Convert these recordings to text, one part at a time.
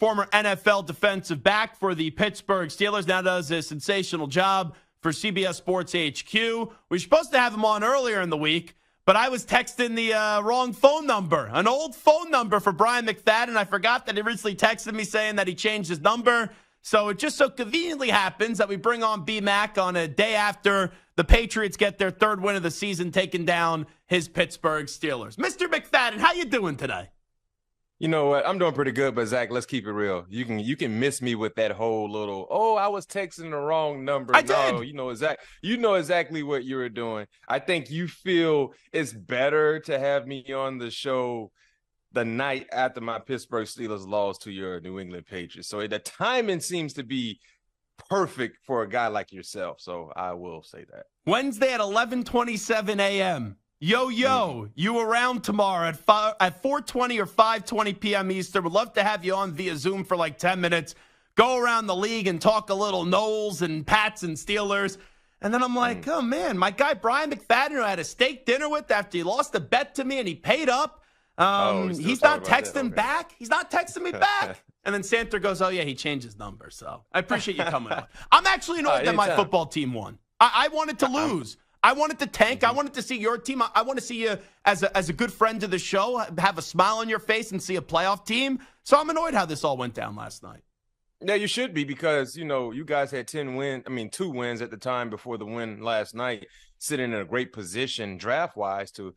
former NFL defensive back for the Pittsburgh Steelers, now does a sensational job for CBS Sports HQ. We were supposed to have him on earlier in the week, but I was texting the wrong phone number, an old phone number for Bryant McFadden. I forgot that he recently texted me saying that he changed his number. So it just so conveniently happens that we bring on B-Mac on a day after the Patriots get their third win of the season, taking down his Pittsburgh Steelers. Mr. McFadden, how you doing today? You know what? I'm doing pretty good, but Zach, let's keep it real. You can miss me with that whole little, I was texting the wrong number. I did. You know exactly what you were doing. I think you feel it's better to have me on the show the night after my Pittsburgh Steelers lost to your New England Patriots. So the timing seems to be perfect for a guy like yourself. So I will say that. Wednesday at 11:27 a.m. You around tomorrow at 4:20 or 5:20 p.m. Eastern. Would love to have you on via Zoom for like 10 minutes. Go around the league and talk a little Knowles and Pats and Steelers. And then I'm like, oh, man, my guy Bryant McFadden, who I had a steak dinner with after he lost a bet to me and he paid up. He's not texting back. He's not texting me back. And then Santa goes, oh, yeah, he changed his number. So I appreciate you coming on. I'm actually annoyed that my football team won. I wanted to lose. I wanted to tank. I wanted to see your team. I want to see you as a good friend to the show, have a smile on your face and see a playoff team. So I'm annoyed how this all went down last night. Yeah, you should be because, you guys had 2 wins at the time before the win last night, sitting in a great position draft-wise to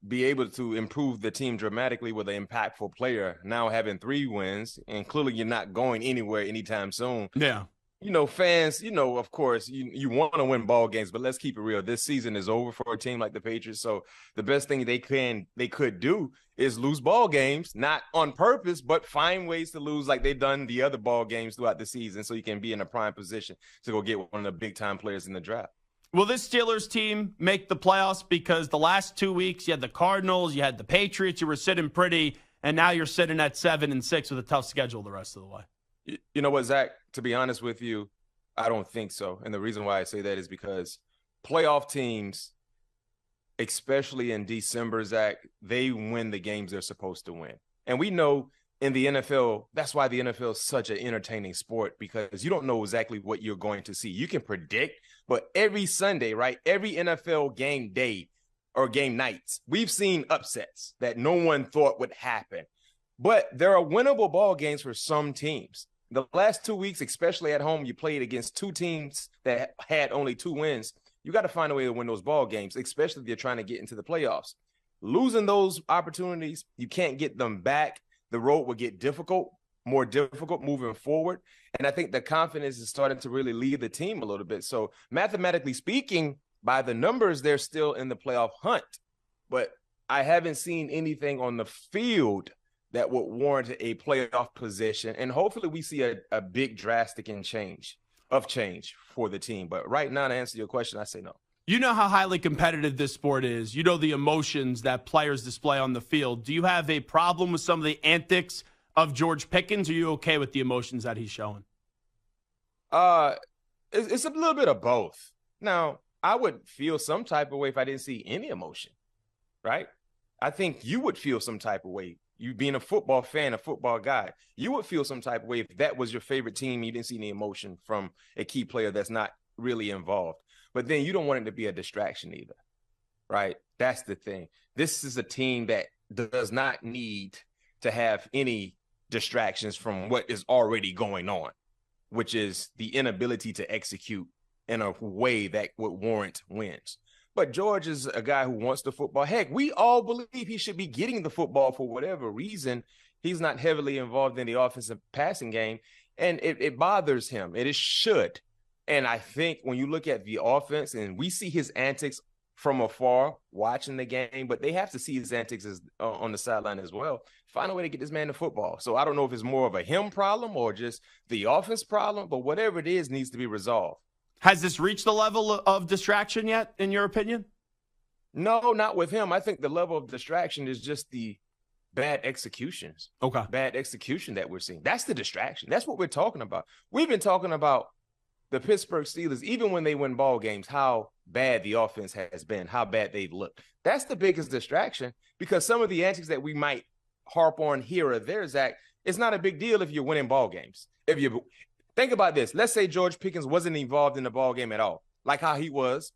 be able to improve the team dramatically with an impactful player. Now having 3 wins, and clearly you're not going anywhere anytime soon. Yeah. Fans, of course, you want to win ball games, but let's keep it real. This season is over for a team like the Patriots. So the best thing they could do is lose ball games, not on purpose, but find ways to lose like they've done the other ball games throughout the season so you can be in a prime position to go get one of the big-time players in the draft. Will this Steelers team make the playoffs? Because the last 2 weeks, you had the Cardinals, you had the Patriots, you were sitting pretty, and now you're sitting at 7-6 with a tough schedule the rest of the way. You know what, Zach? To be honest with you, I don't think so. And the reason why I say that is because playoff teams, especially in December, Zach, they win the games they're supposed to win. And we know in the NFL, that's why the NFL is such an entertaining sport, because you don't know exactly what you're going to see. You can predict, but every Sunday, right, every NFL game day or game nights, we've seen upsets that no one thought would happen. But there are winnable ball games for some teams. The last 2 weeks, especially at home, you played against 2 teams that had only 2 wins. You got to find a way to win those ball games, especially if you're trying to get into the playoffs. Losing those opportunities, you can't get them back. The road will get more difficult moving forward. And I think the confidence is starting to really lead the team a little bit. So mathematically speaking, by the numbers, they're still in the playoff hunt. But I haven't seen anything on the field that would warrant a playoff position. And hopefully we see a big drastic change for the team. But right now, to answer your question, I say no. You know how highly competitive this sport is. You know the emotions that players display on the field. Do you have a problem with some of the antics of George Pickens? Or are you okay with the emotions that he's showing? It's a little bit of both. Now, I would feel some type of way if I didn't see any emotion, right? I think you would feel some type of way. You being a football fan, a football guy, you would feel some type of way if that was your favorite team and you didn't see any emotion from a key player that's not really involved. But then you don't want it to be a distraction either, right? That's the thing. This is a team that does not need to have any distractions from what is already going on, which is the inability to execute in a way that would warrant wins. But George is a guy who wants the football. Heck, we all believe he should be getting the football for whatever reason. He's not heavily involved in the offensive passing game, and it bothers him. It should. And I think when you look at the offense, and we see his antics from afar watching the game, but they have to see his antics on the sideline as well. Find a way to get this man the football. So I don't know if it's more of a him problem or just the offense problem, but whatever it is needs to be resolved. Has this reached the level of distraction yet, in your opinion? No, not with him. I think the level of distraction is just the bad executions. Okay. Bad execution that we're seeing. That's the distraction. That's what we're talking about. We've been talking about the Pittsburgh Steelers, even when they win ball games, how bad the offense has been, how bad they've looked. That's the biggest distraction, because some of the antics that we might harp on here or there, Zach, It's not a big deal if you're winning ball games. If you think about this, let's say George Pickens wasn't involved in the ball game at all, like how he was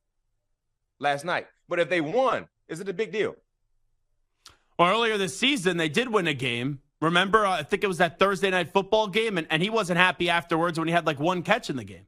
last night. But if they won, is it a big deal? Well, earlier this season, they did win a game. Remember, I think it was that Thursday night football game, and he wasn't happy afterwards when he had like one catch in the game.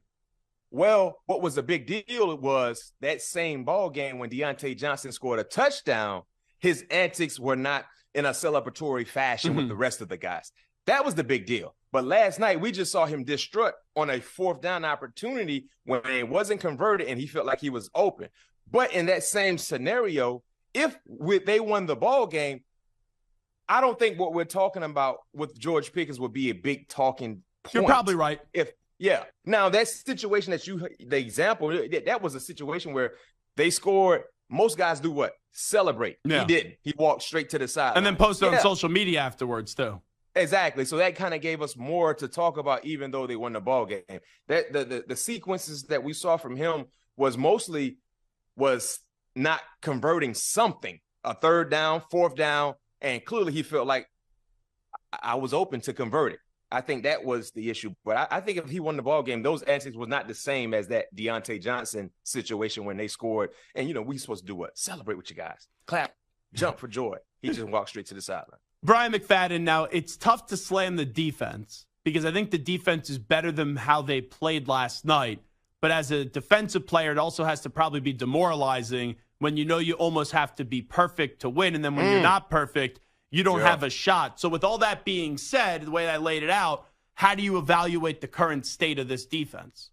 Well, what was a big deal was that same ball game when Deontay Johnson scored a touchdown, his antics were not in a celebratory fashion with the rest of the guys. That was the big deal. But last night, we just saw him distraught on a fourth down opportunity when it wasn't converted and he felt like he was open. But in that same scenario, if they won the ball game, I don't think what we're talking about with George Pickens would be a big talking point. You're probably right. Yeah. Now, that situation the example, that was a situation where they scored. Most guys do what? Celebrate. Yeah. He didn't. He walked straight to the side. And then posted on social media afterwards, too. Exactly. So that kind of gave us more to talk about, even though they won the ball game. That the sequences that we saw from him was not converting something, a third down, fourth down, and clearly he felt like I was open to convert it. I think that was the issue. But I think if he won the ball game, those antics was not the same as that Deontay Johnson situation when they scored. And, we supposed to do what? Celebrate with you guys. Clap, jump for joy. He just walked straight to the sideline. Bryant McFadden, now it's tough to slam the defense because I think the defense is better than how they played last night. But as a defensive player, it also has to probably be demoralizing when you almost have to be perfect to win. And then when you're not perfect, you don't have a shot. So with all that being said, the way I laid it out, how do you evaluate the current state of this defense?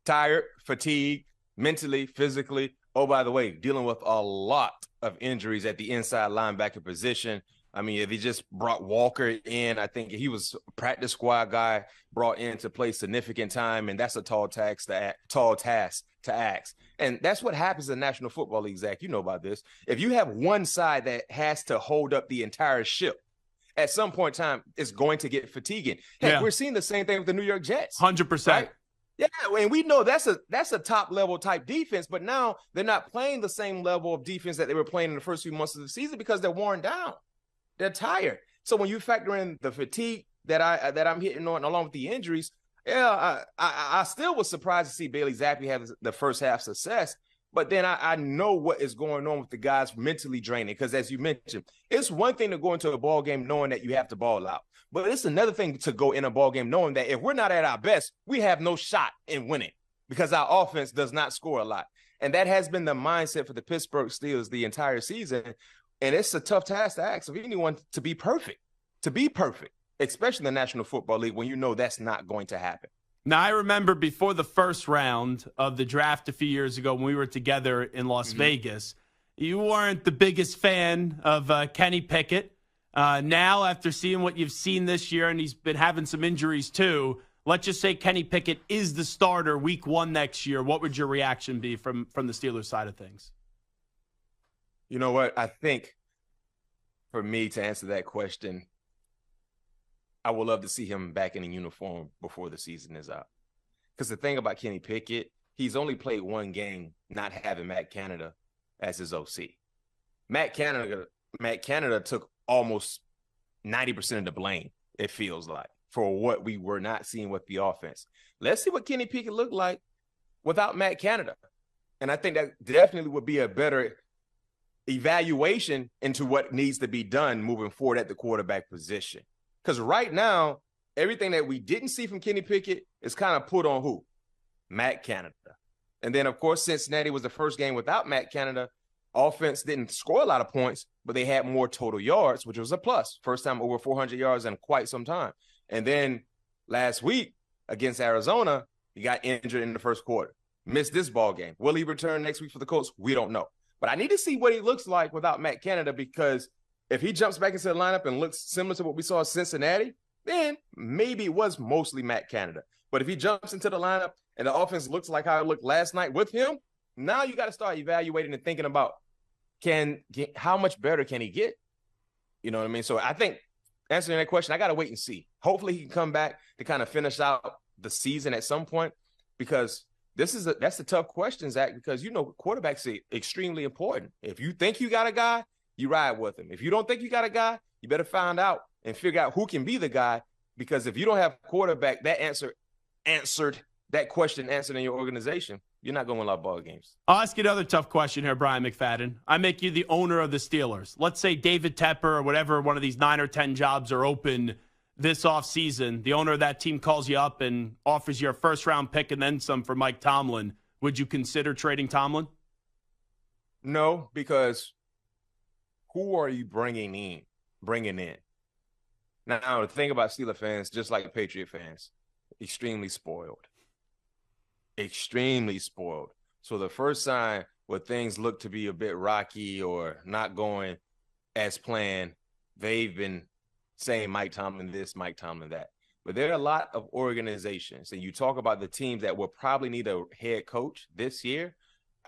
Tired, fatigued, mentally, physically. Oh, by the way, dealing with a lot of injuries at the inside linebacker position. I mean, if he just brought Walker in, I think he was a practice squad guy brought in to play significant time, and that's a tall task to ask. And that's what happens in the National Football League, Zach. You know about this. If you have one side that has to hold up the entire ship, at some point in time, it's going to get fatiguing. Heck, we're seeing the same thing with the New York Jets. 100%. Right? Yeah, and we know that's a top-level type defense, but now they're not playing the same level of defense that they were playing in the first few months of the season because they're worn down. They're tired. So when you factor in the fatigue that I'm hitting on along with the injuries, I still was surprised to see Bailey Zappi have the first half success. But then I know what is going on with the guys mentally draining because, as you mentioned, it's one thing to go into a ball game knowing that you have to ball out. But it's another thing to go in a ball game knowing that if we're not at our best, we have no shot in winning because our offense does not score a lot. And that has been the mindset for the Pittsburgh Steelers the entire season. And it's a tough task to ask of anyone to be perfect, especially in the National Football League when you know that's not going to happen. Now, I remember before the first round of the draft a few years ago when we were together in Las Vegas, you weren't the biggest fan of Kenny Pickett. Now, after seeing what you've seen this year, and he's been having some injuries too, let's just say Kenny Pickett is the starter week 1 next year. What would your reaction be from the Steelers side of things? You know what? I think for me to answer that question, I would love to see him back in a uniform before the season is out. Because the thing about Kenny Pickett, he's only played one game not having Matt Canada as his OC. Matt Canada took almost 90% of the blame, it feels like, for what we were not seeing with the offense. Let's see what Kenny Pickett looked like without Matt Canada. And I think that definitely would be a better evaluation into what needs to be done moving forward at the quarterback position. Because right now, everything that we didn't see from Kenny Pickett is kind of put on who? Matt Canada. And then, of course, Cincinnati was the first game without Matt Canada. Offense didn't score a lot of points, but they had more total yards, which was a plus. First time over 400 yards in quite some time. And then last week against Arizona, he got injured in the first quarter. Missed this ball game. Will he return next week for the Colts? We don't know. But I need to see what he looks like without Matt Canada, because if he jumps back into the lineup and looks similar to what we saw in Cincinnati, then maybe it was mostly Matt Canada. But if he jumps into the lineup and the offense looks like how it looked last night with him, now you got to start evaluating and thinking about how much better can he get? You know what I mean? So I think answering that question, I got to wait and see. Hopefully he can come back to kind of finish out the season at some point, because that's a tough question, Zach, because, quarterbacks are extremely important. If you think you got a guy, you ride with him. If you don't think you got a guy, you better find out and figure out who can be the guy. Because if you don't have a quarterback that answered that question answered in your organization, you're not going to win a lot of ball games. I'll ask you another tough question here, Bryant McFadden. I make you the owner of the Steelers. Let's say David Tepper or whatever one of these 9 or 10 jobs are open this offseason. The owner of that team calls you up and offers you a first-round pick and then some for Mike Tomlin. Would you consider trading Tomlin? No, because who are you bringing in? Now, the thing about Steelers fans, just like Patriot fans, extremely spoiled. Extremely spoiled. So the first sign where things look to be a bit rocky or not going as planned, they've been saying Mike Tomlin this, Mike Tomlin that. But there are a lot of organizations, and you talk about the teams that will probably need a head coach this year.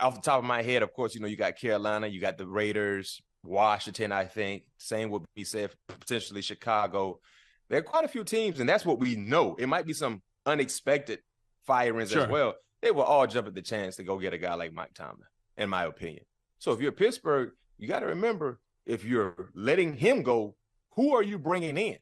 Off the top of my head, of course, you got Carolina, you got the Raiders, Washington, I think. Same would be said for potentially Chicago. There are quite a few teams, and that's what we know. It might be some unexpected firings as well. They will all jump at the chance to go get a guy like Mike Tomlin, in my opinion. So if you're Pittsburgh, you got to remember, if you're letting him go, who are you bringing in?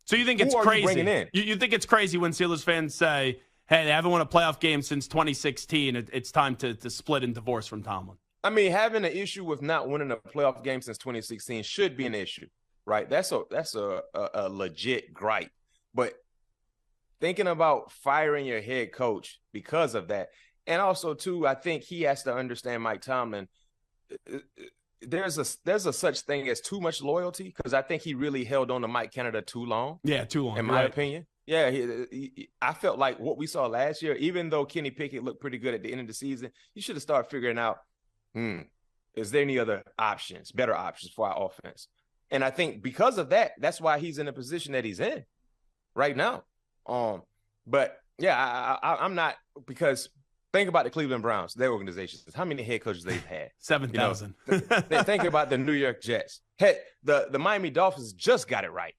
So you think it's crazy? You think it's crazy when Steelers fans say, hey, they haven't won a playoff game since 2016. It's time to split and divorce from Tomlin. I mean, having an issue with not winning a playoff game since 2016 should be an issue, right? That's a legit gripe. But thinking about firing your head coach because of that, and also, too, I think he has to understand Mike Tomlin. There's a such thing as too much loyalty, because I think he really held on to Mike Canada too long. Yeah, too long. In my opinion. Yeah, I felt like what we saw last year, even though Kenny Pickett looked pretty good at the end of the season, you should have started figuring out, is there any other options, better options for our offense? And I think because of that, that's why he's in the position that he's in right now. But yeah, I'm not, because think about the Cleveland Browns, their organizations. How many head coaches they've had? 7,000. Think about the New York Jets. Heck, the Miami Dolphins just got it right.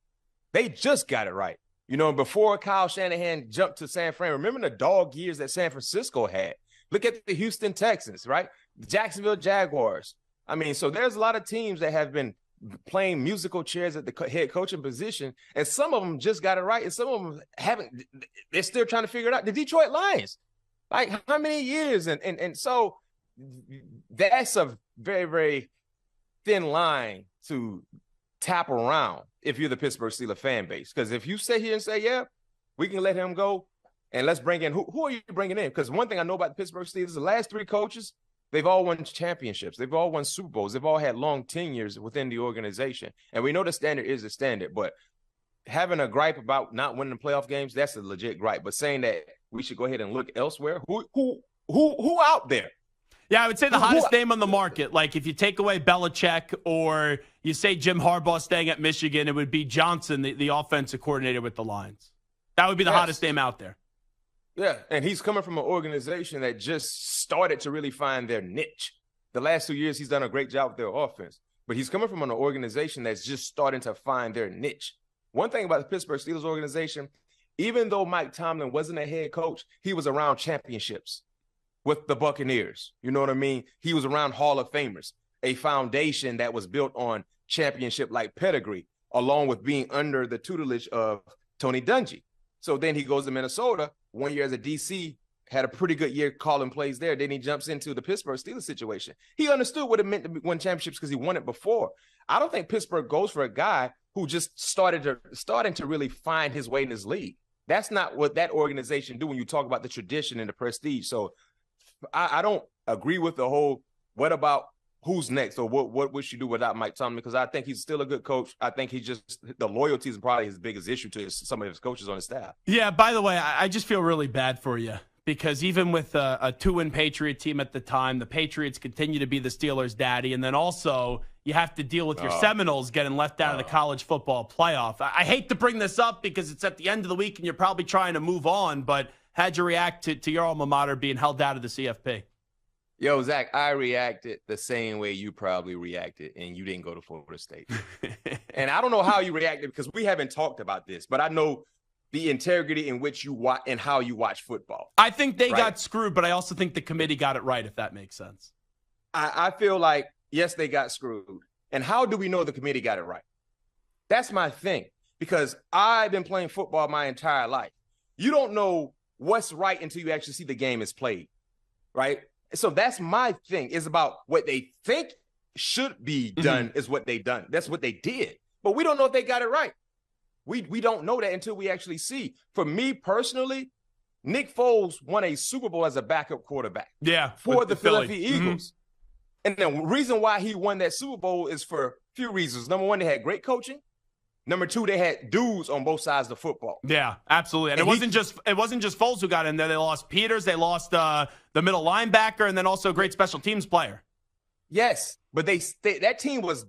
They just got it right. Before Kyle Shanahan jumped to San Fran, remember the dog years that San Francisco had? Look at the Houston Texans, right? The Jacksonville Jaguars. I mean, so there's a lot of teams that have been playing musical chairs at the head coaching position, and some of them just got it right, and some of them haven't. They're still trying to figure it out. The Detroit Lions, like, how many years? And so that's a very, very thin line to tap around if you're the Pittsburgh Steelers fan base. Because if you sit here and say, yeah, we can let him go, and let's bring in, who are you bringing in? Because one thing I know about the Pittsburgh Steelers, the last 3 coaches, they've all won championships. They've all won Super Bowls. They've all had long tenures within the organization. And we know the standard is the standard, but having a gripe about not winning the playoff games, that's a legit gripe. But saying that we should go ahead and look elsewhere, who out there? Yeah, I would say the hottest name on the market, like if you take away Belichick or you say Jim Harbaugh staying at Michigan, it would be Johnson, the offensive coordinator with the Lions. That would be the hottest name out there. Yeah, and he's coming from an organization that just started to really find their niche. The last 2 years, he's done a great job with their offense. But he's coming from an organization that's just starting to find their niche. One thing about the Pittsburgh Steelers organization, even though Mike Tomlin wasn't a head coach, he was around championships with the Buccaneers. You know what I mean? He was around Hall of Famers, a foundation that was built on championship-like pedigree, along with being under the tutelage of Tony Dungy. So then he goes to Minnesota. 1 year as a DC, had a pretty good year calling plays there. Then he jumps into the Pittsburgh Steelers situation. He understood what it meant to win championships because he won it before. I don't think Pittsburgh goes for a guy who just starting to really find his way in this league. That's not what that organization do when you talk about the tradition and the prestige. So I don't agree with the whole, what about who's next, or what would you do without Mike Tomlin? Because I think he's still a good coach. I think the loyalty is probably his biggest issue to some of his coaches on his staff. Yeah, by the way, I just feel really bad for you, because even with a 2-win Patriot team at the time, the Patriots continue to be the Steelers' daddy. And then also you have to deal with your Seminoles getting left out of the college football playoff. I hate to bring this up because it's at the end of the week and you're probably trying to move on, but how'd you react to your alma mater being held out of the CFP? Yo, Zach, I reacted the same way you probably reacted, and you didn't go to Florida State. And I don't know how you reacted because we haven't talked about this, but I know the integrity in which you watch and how you watch football. I think they got screwed, but I also think the committee got it right, if that makes sense. I feel like, yes, they got screwed. And how do we know the committee got it right? That's my thing, because I've been playing football my entire life. You don't know what's right until you actually see the game is played, right? So that's my thing, is about what they think should be done is what they done. That's what they did. But we don't know if they got it right. We don't know that until we actually see. For me personally, Nick Foles won a Super Bowl as a backup quarterback for the Philadelphia Eagles. And the reason why he won that Super Bowl is for a few reasons. Number one, they had great coaching. Number two, they had dudes on both sides of the football. Yeah, absolutely. And it wasn't just Foles who got in there. They lost Peters, they lost the middle linebacker, and then also a great special teams player. Yes, but that team was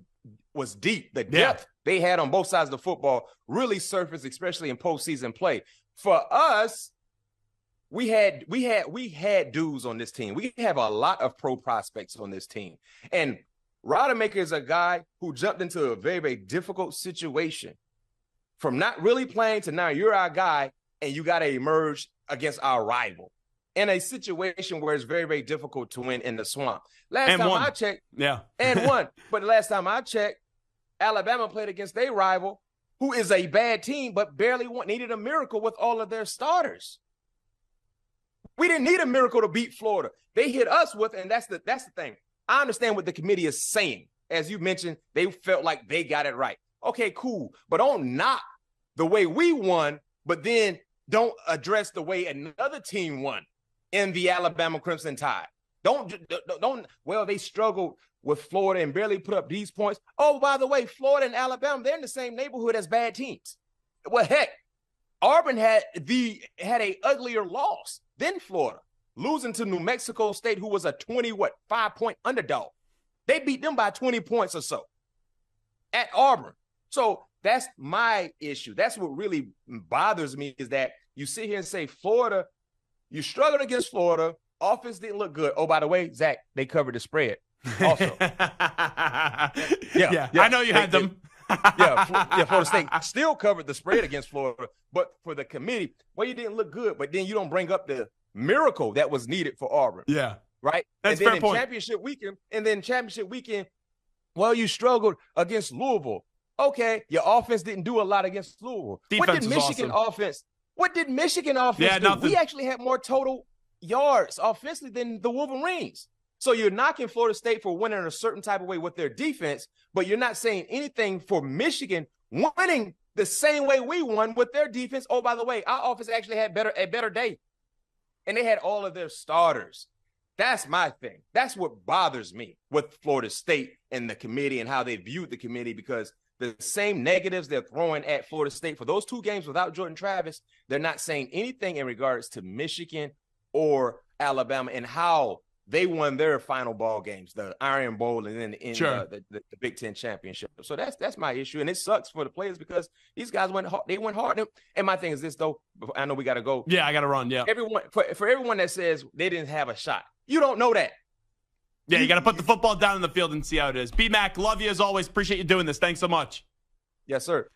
deep. The depth they had on both sides of the football really surfaced, especially in postseason play. For us, we had dudes on this team. We have a lot of pro prospects on this team. And Rodemaker is a guy who jumped into a very, very difficult situation. From not really playing to now you're our guy and you got to emerge against our rival in a situation where it's very, very difficult to win in the swamp. Last time I checked, and won. But the last time I checked, Alabama played against their rival, who is a bad team, but barely needed a miracle with all of their starters. We didn't need a miracle to beat Florida. They hit us with, and that's the thing. I understand what the committee is saying. As you mentioned, they felt like they got it right. Okay, cool. But don't knock the way we won, but then don't address the way another team won in the Alabama Crimson Tide. Well, they struggled with Florida and barely put up these points. Oh, by the way, Florida and Alabama, they're in the same neighborhood as bad teams. Well, heck, Auburn had a uglier loss than Florida, losing to New Mexico State, who was a 5-point underdog. They beat them by 20 points or so at Auburn. So that's my issue. That's what really bothers me, is that you sit here and say Florida, you struggled against Florida, offense didn't look good. Oh, by the way, Zach, they covered the spread also. I know you had them. Florida State still covered the spread against Florida, but for the committee, well, you didn't look good, but then you don't bring up the miracle that was needed for Auburn. Yeah. Right? That's and then fair point. Championship weekend, well, you struggled against Louisville. Okay, your offense didn't do a lot against Louisville. Defense What did Michigan offense do? Nothing. We actually had more total yards offensively than the Wolverines. So you're knocking Florida State for winning in a certain type of way with their defense, but you're not saying anything for Michigan winning the same way we won with their defense. Oh, by the way, our offense actually had a better day, and they had all of their starters. That's my thing. That's what bothers me with Florida State and the committee and how they viewed the committee, because the same negatives they're throwing at Florida State for those two games without Jordan Travis, they're not saying anything in regards to Michigan or Alabama and how they won their final ball games, the Iron Bowl and then the Big Ten championship. So that's my issue, and it sucks for the players because these guys went hard. They went hard. And my thing is this, though. I know we got to go. Yeah, I got to run. Yeah. For everyone that says they didn't have a shot, you don't know that. Yeah, you got to put the football down in the field and see how it is. B-Mac, love you as always. Appreciate you doing this. Thanks so much. Yes, sir.